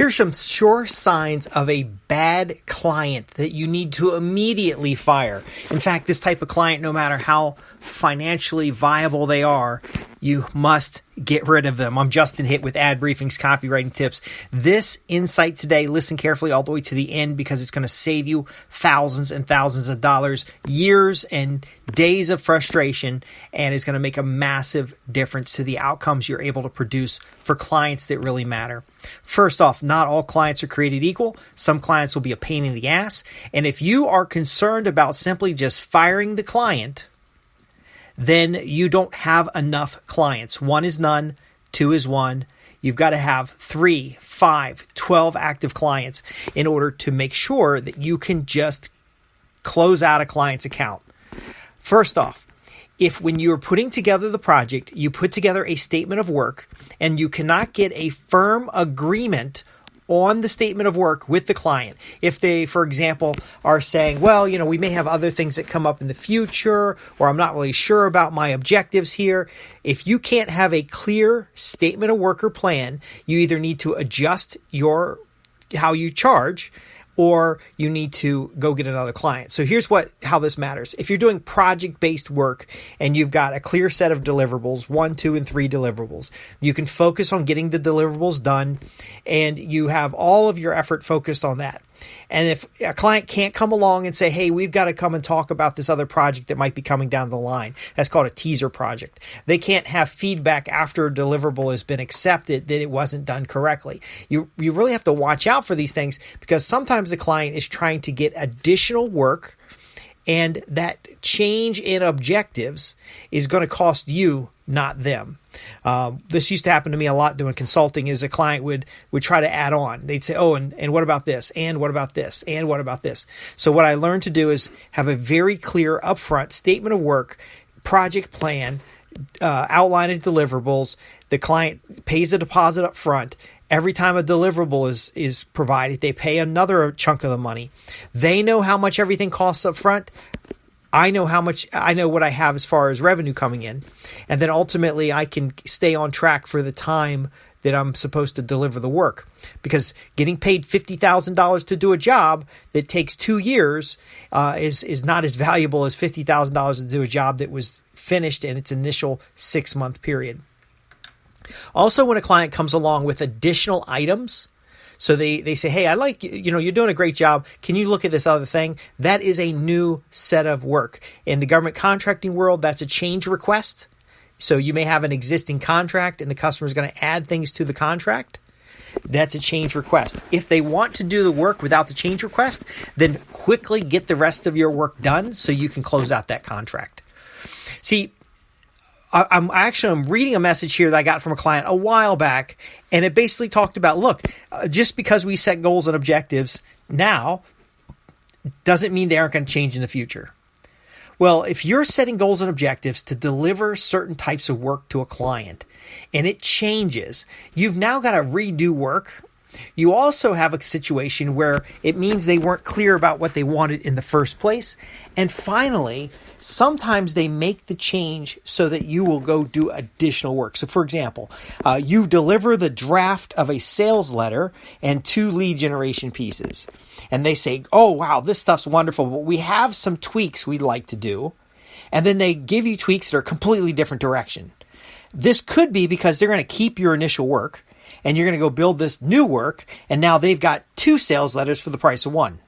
Here's some sure signs of a bad client that you need to immediately fire. In fact, this type of client, no matter how financially viable they are, you must get rid of them. I'm Justin Hitt with Ad Briefing's Copywriting Tips. This insight today, listen carefully all the way to the end because it's going to save you thousands and thousands of dollars, years and days of frustration, and is going to make a massive difference to the outcomes you're able to produce for clients that really matter. First off, not all clients are created equal. Some clients will be a pain in the ass. And if you are concerned about simply just firing the client, then you don't have enough clients. 1 is none, 2 is 1. You've got to have 3, 5, 12 active clients in order to make sure that you can just close out a client's account. First off, if when you're putting together the project, you put together a statement of work and you cannot get a firm agreement on the statement of work with the client. If they, for example, are saying, well, we may have other things that come up in the future, or I'm not really sure about my objectives here. If you can't have a clear statement of work or plan, you either need to adjust how you charge, or you need to go get another client. So here's how this matters. If you're doing project-based work and you've got a clear set of deliverables, 1, 2, and 3 deliverables, you can focus on getting the deliverables done and you have all of your effort focused on that. And if a client can't come along and say, hey, we've got to come and talk about this other project that might be coming down the line. That's called a teaser project. They can't have feedback after a deliverable has been accepted that it wasn't done correctly. You really have to watch out for these things because sometimes the client is trying to get additional work, and that change in objectives is going to cost you, not them. This used to happen to me a lot doing consulting. Is a client would try to add on. They'd say, oh, and what about this? And what about this? And what about this? So what I learned to do is have a very clear upfront statement of work, project plan, outline of deliverables. The client pays a deposit up front. Every time a deliverable is provided, they pay another chunk of the money. They know how much everything costs up front. I know what I have as far as revenue coming in. And then ultimately I can stay on track for the time that I'm supposed to deliver the work. Because getting paid $50,000 to do a job that takes 2 years is not as valuable as $50,000 to do a job that was finished in its initial 6-month period. Also, when a client comes along with additional items, so they say, hey, I like, you're doing a great job. Can you look at this other thing? That is a new set of work. In the government contracting world, that's a change request. So you may have an existing contract and the customer is going to add things to the contract. That's a change request. If they want to do the work without the change request, then quickly get the rest of your work done so you can close out that contract. See, I'm reading a message here that I got from a client a while back, and it basically talked about, look, just because we set goals and objectives now doesn't mean they aren't going to change in the future. Well, if you're setting goals and objectives to deliver certain types of work to a client and it changes, you've now got to redo work. You also have a situation where it means they weren't clear about what they wanted in the first place. And finally, sometimes they make the change so that you will go do additional work. So for example, you deliver the draft of a sales letter and 2 lead generation pieces. And they say, oh, wow, this stuff's wonderful, but we have some tweaks we'd like to do. And then they give you tweaks that are completely different direction. This could be because they're going to keep your initial work and you're going to go build this new work. And now they've got 2 sales letters for the price of 1.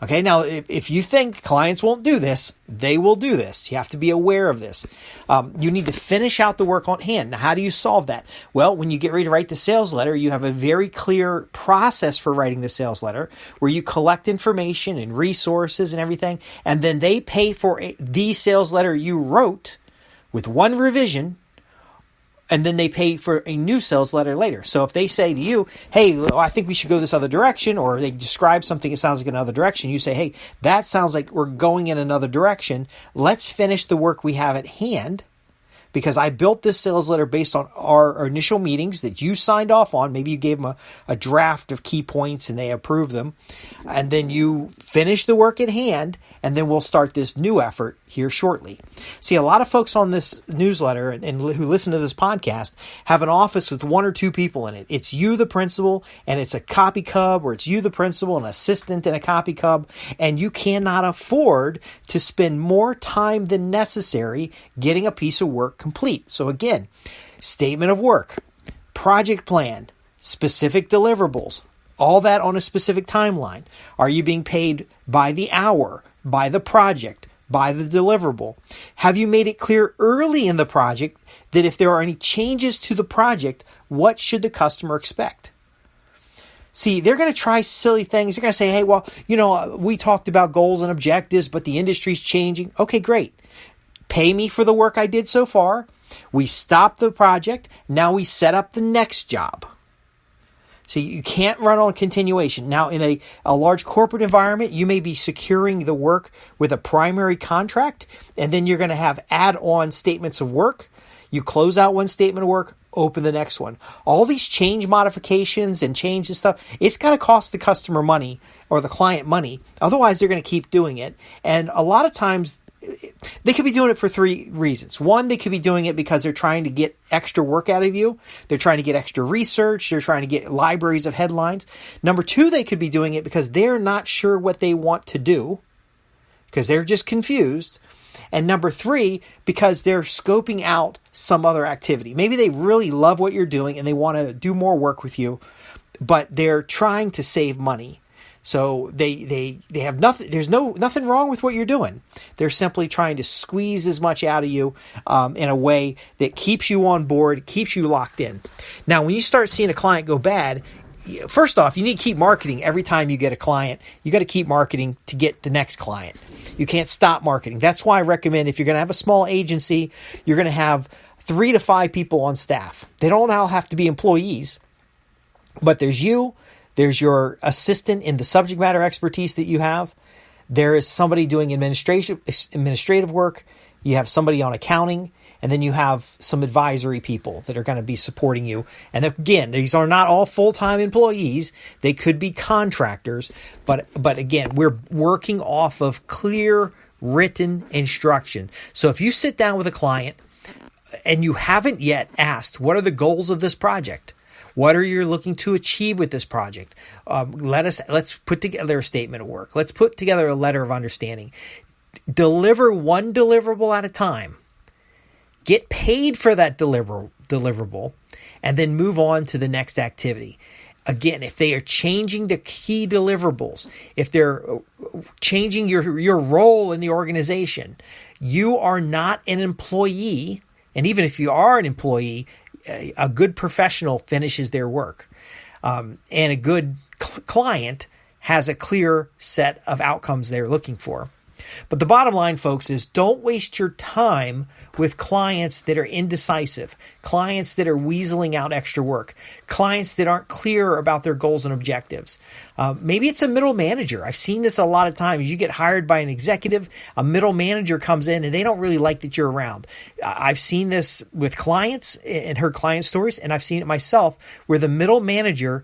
Okay, now if you think clients won't do this, they will do this. You have to be aware of this. You need to finish out the work on hand. Now, how do you solve that? Well, when you get ready to write the sales letter, you have a very clear process for writing the sales letter where you collect information and resources and everything, and then they pay for the sales letter you wrote with 1 revision, and then they pay for a new sales letter later. So if they say to you, hey, I think we should go this other direction, or they describe something that sounds like another direction, you say, hey, that sounds like we're going in another direction. Let's finish the work we have at hand, because I built this sales letter based on our initial meetings that you signed off on. Maybe you gave them a draft of key points and they approved them. And then you finish the work at hand, and then we'll start this new effort here shortly. See, a lot of folks on this newsletter and who listen to this podcast have an office with 1 or 2 people in it. It's you, the principal, and it's a copy cub, or it's you, the principal, an assistant, and a copy cub, and you cannot afford to spend more time than necessary getting a piece of work complete. So again, statement of work, project plan, specific deliverables, all that on a specific timeline. Are you being paid by the hour, by the project, by the deliverable? Have you made it clear early in the project that if there are any changes to the project, what should the customer expect? See, they're going to try silly things. They're going to say, hey, well, we talked about goals and objectives, but the industry's changing. Okay, great. Pay me for the work I did so far. We stop the project. Now we set up the next job. See, you can't run on continuation. Now, in a large corporate environment, you may be securing the work with a primary contract, and then you're going to have add-on statements of work. You close out one statement of work, open the next one. All these change modifications and change and stuff, it's got to cost the customer money or the client money. Otherwise, they're going to keep doing it. And a lot of times, they could be doing it for 3 reasons. One, they could be doing it because they're trying to get extra work out of you. They're trying to get extra research. They're trying to get libraries of headlines. Number 2, they could be doing it because they're not sure what they want to do, because they're just confused. And number 3, because they're scoping out some other activity. Maybe they really love what you're doing and they want to do more work with you, but they're trying to save money. So they have nothing. There's nothing wrong with what you're doing. They're simply trying to squeeze as much out of you in a way that keeps you on board, keeps you locked in. Now, when you start seeing a client go bad, first off, you need to keep marketing every time you get a client. You got to keep marketing to get the next client. You can't stop marketing. That's why I recommend, if you're going to have a small agency, you're going to have 3 to 5 people on staff. They don't all have to be employees, but there's you. There's your assistant in the subject matter expertise that you have. There is somebody doing administrative work. You have somebody on accounting, and then you have some advisory people that are going to be supporting you. And again, these are not all full-time employees. They could be contractors, but again, we're working off of clear written instruction. So if you sit down with a client and you haven't yet asked, what are the goals of this project? What are you looking to achieve with this project? Let's put together a statement of work. Let's put together a letter of understanding. Deliver one deliverable at a time. Get paid for that deliverable, and then move on to the next activity. Again, if they are changing the key deliverables, if they're changing your role in the organization, you are not an employee. And even if you are an employee, a good professional finishes their work. And a good client has a clear set of outcomes they're looking for. But the bottom line, folks, is don't waste your time with clients that are indecisive, clients that are weaseling out extra work, clients that aren't clear about their goals and objectives. Maybe it's a middle manager. I've seen this a lot of times. You get hired by an executive, a middle manager comes in and they don't really like that you're around. I've seen this with clients and heard client stories, and I've seen it myself where the middle manager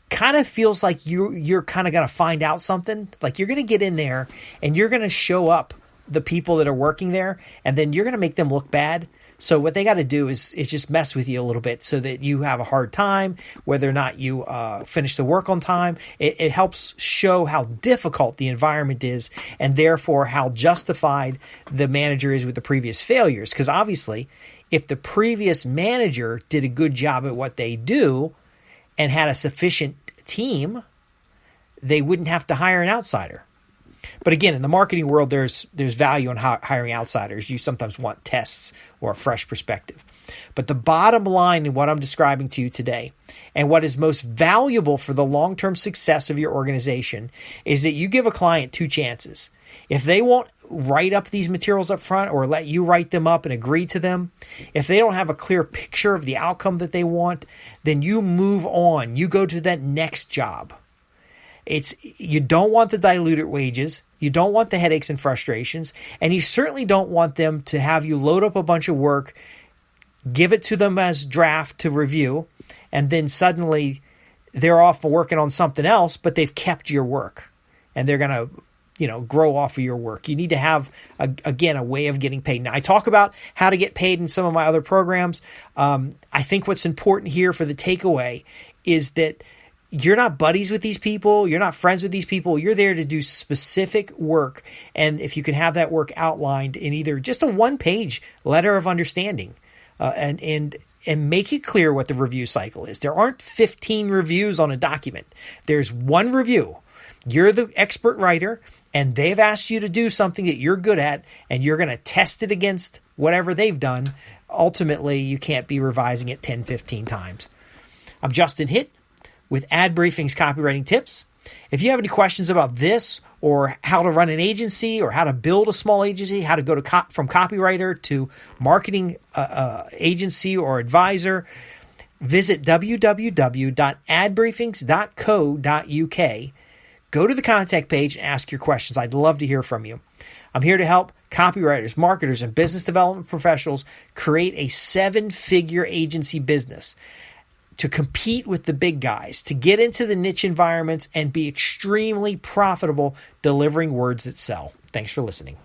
kind of feels like you're kind of going to find out something. Like you're going to get in there and you're going to show up the people that are working there, and then you're going to make them look bad. So what they got to do is just mess with you a little bit so that you have a hard time, whether or not you finish the work on time. It helps show how difficult the environment is, and therefore how justified the manager is with the previous failures. Because obviously, if the previous manager did a good job at what they do and had a sufficient team, they wouldn't have to hire an outsider. But again, in the marketing world, there's value in hiring outsiders. You sometimes want tests or a fresh perspective. But the bottom line in what I'm describing to you today, and what is most valuable for the long-term success of your organization, is that you give a client 2 chances. If they won't write up these materials up front or let you write them up and agree to them, if they don't have a clear picture of the outcome that they want, then you move on. You go to that next job. You don't want the diluted wages. You don't want the headaches and frustrations, and you certainly don't want them to have you load up a bunch of work, give it to them as draft to review, and then suddenly they're off working on something else, but they've kept your work and they're going to, grow off of your work. You need to have, a way of getting paid. Now, I talk about how to get paid in some of my other programs. I think what's important here for the takeaway is that you're not buddies with these people. You're not friends with these people. You're there to do specific work. And if you can have that work outlined in either just a one-page letter of understanding, and make it clear what the review cycle is. There aren't 15 reviews on a document. There's one review. You're the expert writer, and they've asked you to do something that you're good at, and you're going to test it against whatever they've done. Ultimately, you can't be revising it 10, 15 times. I'm Justin Hitt with Ad Briefing's Copywriting Tips. If you have any questions about this or how to run an agency or how to build a small agency, how to go from copywriter to marketing agency or advisor, visit www.adbriefings.co.uk. Go to the contact page and ask your questions. I'd love to hear from you. I'm here to help copywriters, marketers, and business development professionals create a 7-figure agency business, to compete with the big guys, to get into the niche environments and be extremely profitable delivering words that sell. Thanks for listening.